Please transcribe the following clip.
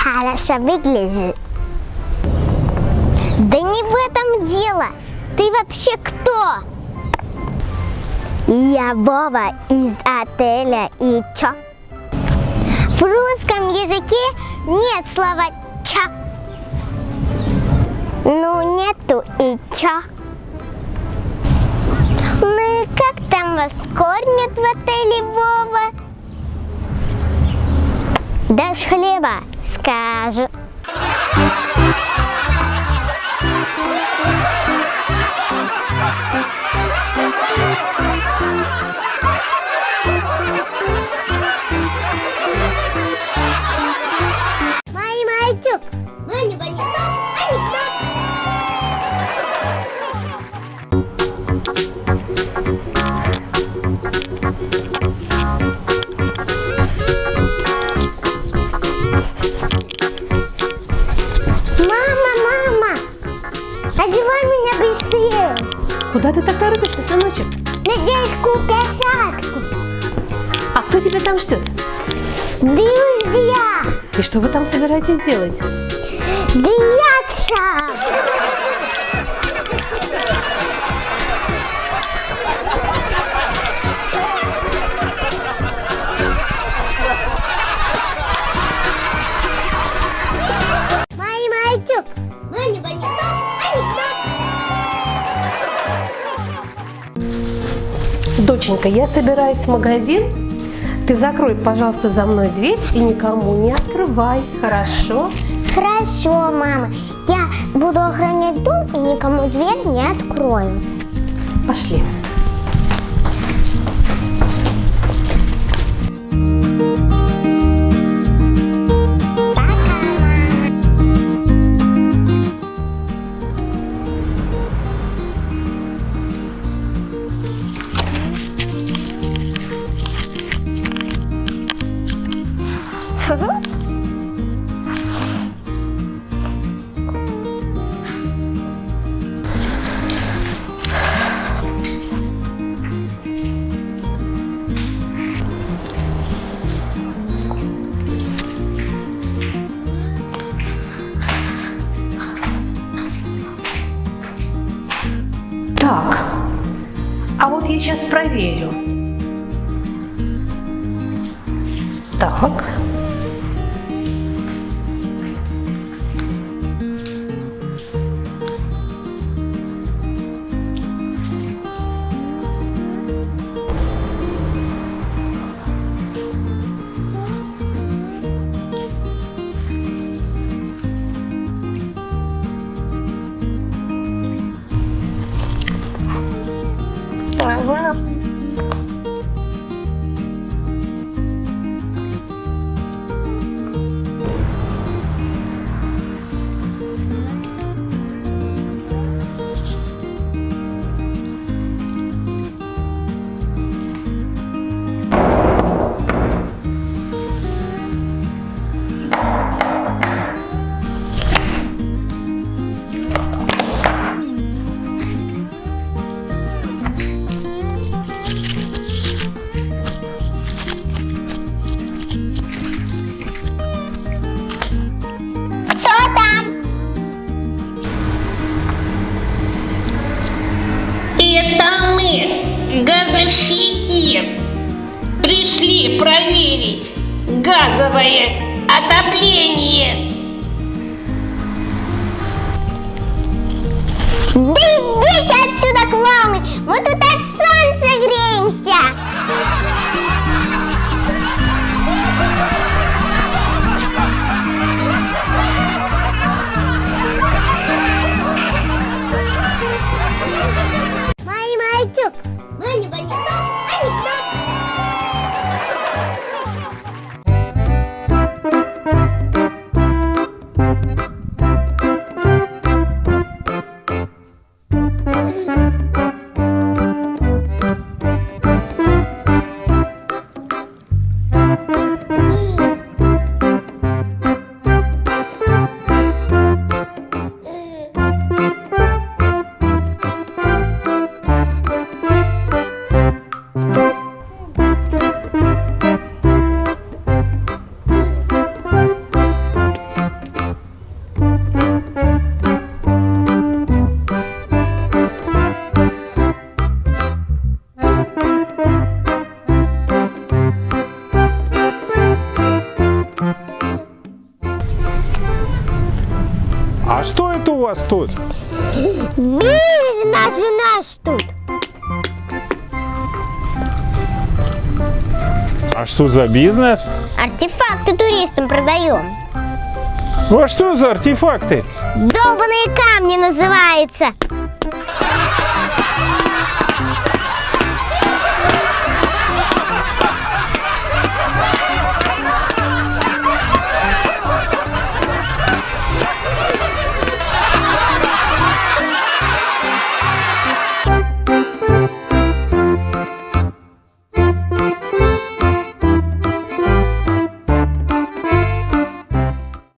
хорошо выгляжу. Да не в этом дело. Ты вообще кто? Я Вова из отеля. И чё? В русском языке нет слова чё. Ну нету и чё. Ну и как там вас кормят в отеле, Вова? Дашь хлеба? Скажу. МаниВаниТОП, МаниВаниТОП, анекдот. Мама, одевай меня быстрее. Куда ты так торопишься, сыночек? На детскую площадку. А кто тебя там ждет? Друзья. И что вы там собираетесь делать? Драться. МаниВаниТОП, МаниВаниТОП, анекдот. Доченька, я собираюсь в магазин. Ты закрой, пожалуйста, за мной дверь и никому не открывай, хорошо? Хорошо, мама. Я буду охранять дом и никому дверь не открою. Пошли. Так, а вот я сейчас проверю. Так. Газовщики пришли проверить газовое отопление. Да идите отсюда, клоуны! Мы тут от солнца греемся! МаниВаниТОП, МаниВаниТОП, анекдот. вас тут? Бизнес у нас тут. А что за бизнес? Артефакты туристам продаем. А что за артефакты? Долбанные камни называется.